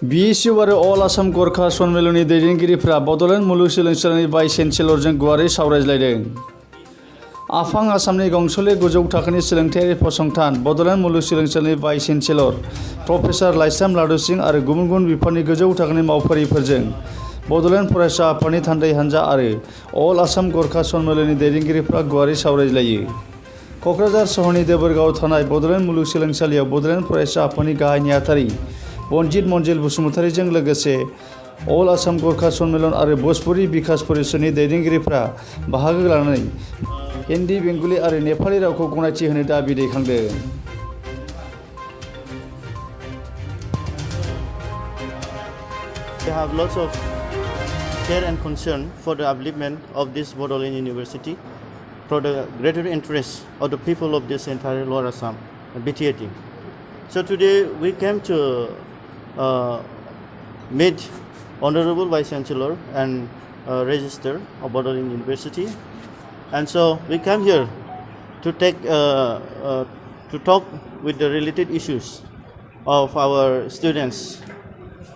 BSU आरो अल आसाम गरखा सनमिलननि दैदेनगिरिफ्रा बड'लेण्ड मुलुगसोलोंसालिनि vice चेन्सेलरजों गुवारै सावरायज्लायदों। आफां आसामनि गंस'ले गोजौ थाखोनि सोलोंथायारि फसंथान बड'लेण्ड मुलुगसोलोंसालिनि vice chancellor professor Laishram Ladusing आरो गुबुन गुबुन बिफाननि गोजौ थाखोनि मावफारियाफोरजों बड'लेण्ड फरायसा आफादनि थान्दै हानजा आरो अल आसाम गरखा सनमिलननि दैदेनगिरिफ्रा गुवारै सावरायज्लायो। क'क्राझार सहरनि देबोरगावआव थानाय बड'लेण्ड मुलुगसोलोंसालियाव बड'लेण्ड फरायसा आफादनि गाहाय नेहाथारि बनजित मनजिल बसुमतारीजों लोगोसे अल आसाम गरखा सनमिलन आरो भोजपुरी बिकास परिषदनि दैदेनगिरिफ्रा बाहागो लानानै हिन्दी, बेंगली आरो नेपाली रावखौ गनायथि होनो दाबि दैखांदों। We have lots of care and concern for the upliftment of this Bordolin University, for the greater interest of the people of this entire Lower Assam, BTAT. So today we came to meet Honorable Vice Chancellor and Register of Bordolin University, and so we come here to to talk with the related issues of our students,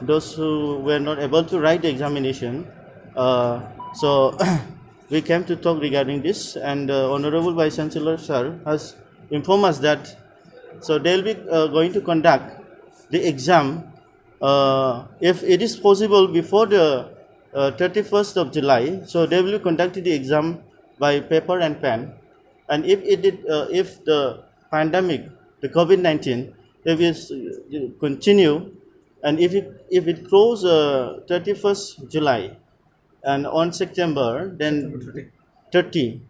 those who were not able to write the examination. So we came to talk regarding this, and Honorable Vice Chancellor sir has informed us that so they will be going to conduct the exam if it is possible before the 31st of July. So they will be conducting the exam by paper and pen, and if the pandemic, the COVID-19, if it continue, and if it close 31st July and on September then 30,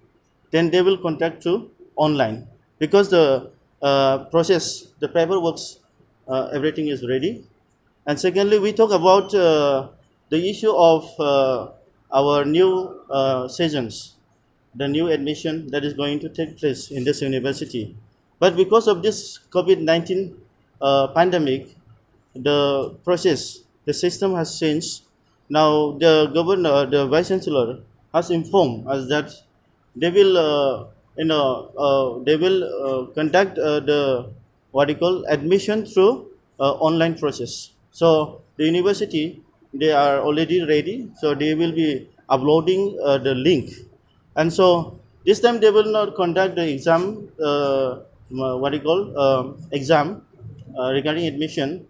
then they will contact to online, because the process, the paperwork, everything is ready. And secondly, we talk about the issue of our new sessions, the new admission that is going to take place in this university. But because of this COVID-19 pandemic, the process, the system has changed. Now the governor, the vice chancellor, has informed us that they will, conduct the admission through online process. So the university, they are already ready. So they will be uploading the link, and so this time they will not conduct the exam, exam regarding admission,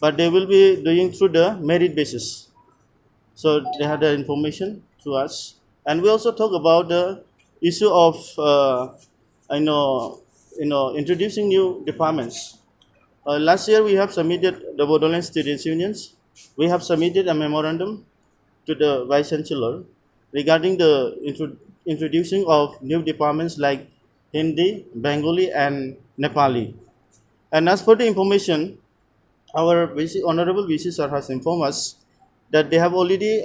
but they will be doing through the merit basis. So they have the information to us, and we also talk about the issue of introducing new departments. Last year we have submitted the Bordolin Students Unions. We have submitted a memorandum to the Vice Chancellor regarding the introducing of new departments like Hindi, Bengali and Nepali. And as for the information, our Honorable VC sir has informed us that they have already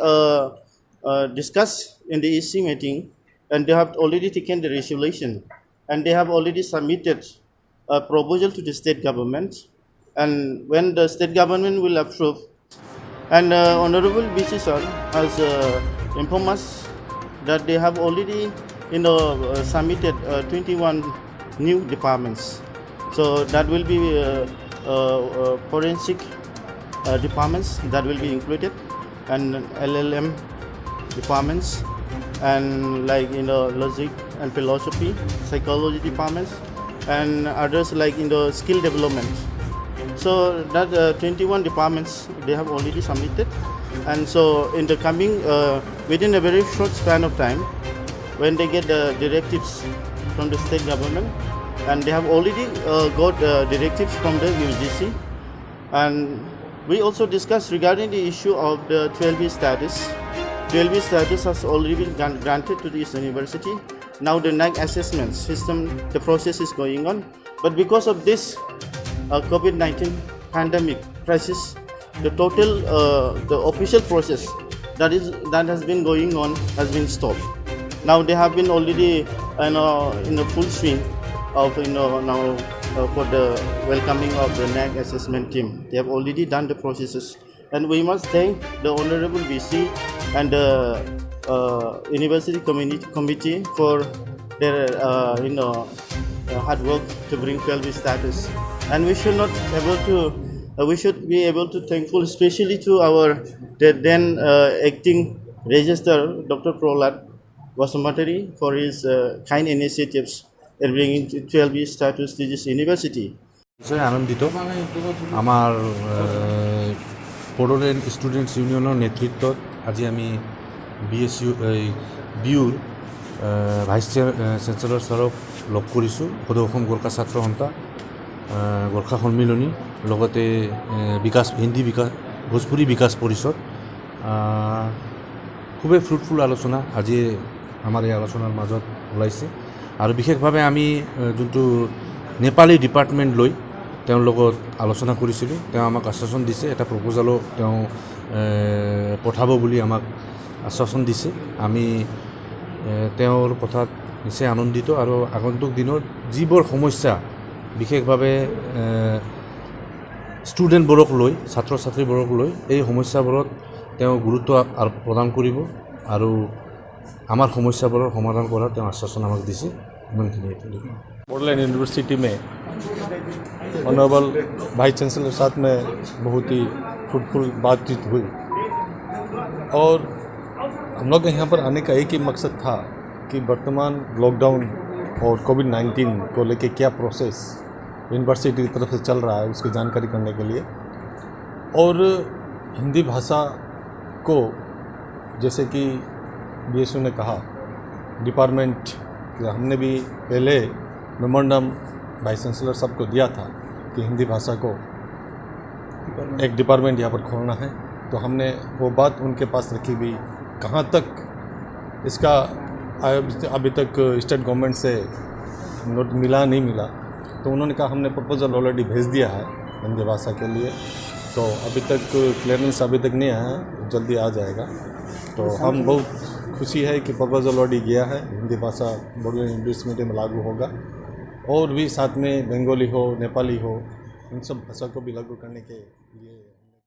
discussed in the EC meeting, and they have already taken the resolution, and they have already submitted a proposal to the state government, and when the state government will approve, and Honorable BC sir has informed us that they have already submitted 21 new departments. So that will be forensic departments that will be included, and LLM departments, and logic and philosophy, psychology departments, and others like skill development. So that 21 departments they have already submitted, and so in the coming within a very short span of time, when they get the directives from the state government, and they have already got directives from the UGC, and we also discussed regarding the issue of the 12B status. 12B status has already been granted to this university. Now the NAC assessment system, the process is going on, but because of this COVID-19 pandemic crisis, the total the official process that has been going on has been stopped. Now they have been already in a full swing of now for the welcoming of the NAC assessment team. They have already done the processes, and we must thank the Honorable VC and the University Committee for their hard work to bring 12B status. And we should not able to we should be able to thankful especially to our then acting registrar Dr. Prolat Vasumatari for his kind initiatives in bringing 12B status to this university. নিশ্চয় আনন্দিত আমাৰ Bodoland students ইউনিয়নৰ নেতৃত্বত আজি আমি বিউৰ vice চেঞ্চেলৰ ছাৰক log কৰিছোঁ সদৌ অসম গোৰ্খা ছাত্ৰ সন্থা গোৰ্খা সন্মিলনী লগতে হিন্দী বিকাশ ভোজপুৰী বিকাশ পৰিষদ খুবেই ফ্ৰুটফুল আলোচনা আজি আমাৰ এই আলোচনাৰ মাজত ওলাইছে আৰু বিশেষভাৱে আমি যোনটো নেপালী ডিপাৰ্টমেণ্ট লৈ তেওঁৰ লগত আলোচনা কৰিছিলোঁ তেওঁ আমাক আশ্বাসন দিছে এটা প্ৰপ'জালো তেওঁ পঠাব বুলি আমাক আশ্বাসন দিছে আমি তেওঁৰ কথাত নিশ্চয় আনন্দিত আৰু আগন্তুক দিনত যিবোৰ সমস্যা বিশেষভাৱে ষ্টুডেণ্টবোৰক লৈ ছাত্ৰ ছাত্ৰীবোৰক লৈ এই সমস্যাবোৰত তেওঁ গুৰুত্ব প্ৰদান কৰিব আৰু আমাৰ সমস্যাবোৰৰ সমাধান কৰাৰ তেওঁ আশ্বাসন আমাক দিছে ইমানখিনিয়ে बड'ल यूनिवर्सिटी में ऑनरेबल वाइस चांसलर साथ में बहुत ही फ्रूटफुल बातचीत हुई और हम लोग यहाँ पर आने का एक ही मकसद था कि वर्तमान लॉकडाउन और कोविड-19 को लेके क्या प्रोसेस यूनिवर्सिटी की तरफ से चल रहा है उसकी जानकारी करने के लिए और हिंदी भाषा को जैसे कि बीएसयू ने कहा डिपार्टमेंट हमने भी पहले मेमोरेंडम वाइस चांसलर साहब को दिया था कि हिंदी भाषा को एक डिपार्टमेंट यहाँ पर खोलना है तो हमने वो बात उनके पास रखी भी कहाँ तक इसका अभी तक स्टेट गवर्नमेंट से नोट मिला नहीं मिला तो उन्होंने कहा हमने प्रपोजल ऑलरेडी भेज दिया है हिंदी भाषा के लिए तो अभी तक क्लियरेंस अभी तक नहीं आया है जल्दी आ जाएगा तो हम बहुत खुशी है कि प्रपोजल ऑलरेडी गया है हिंदी भाषा बड़ौल यूनिवर्सिटी में लागू होगा और भी साथ में बंगाली हो नेपाली हो इन सब भाषा को भी लागू करने के लिए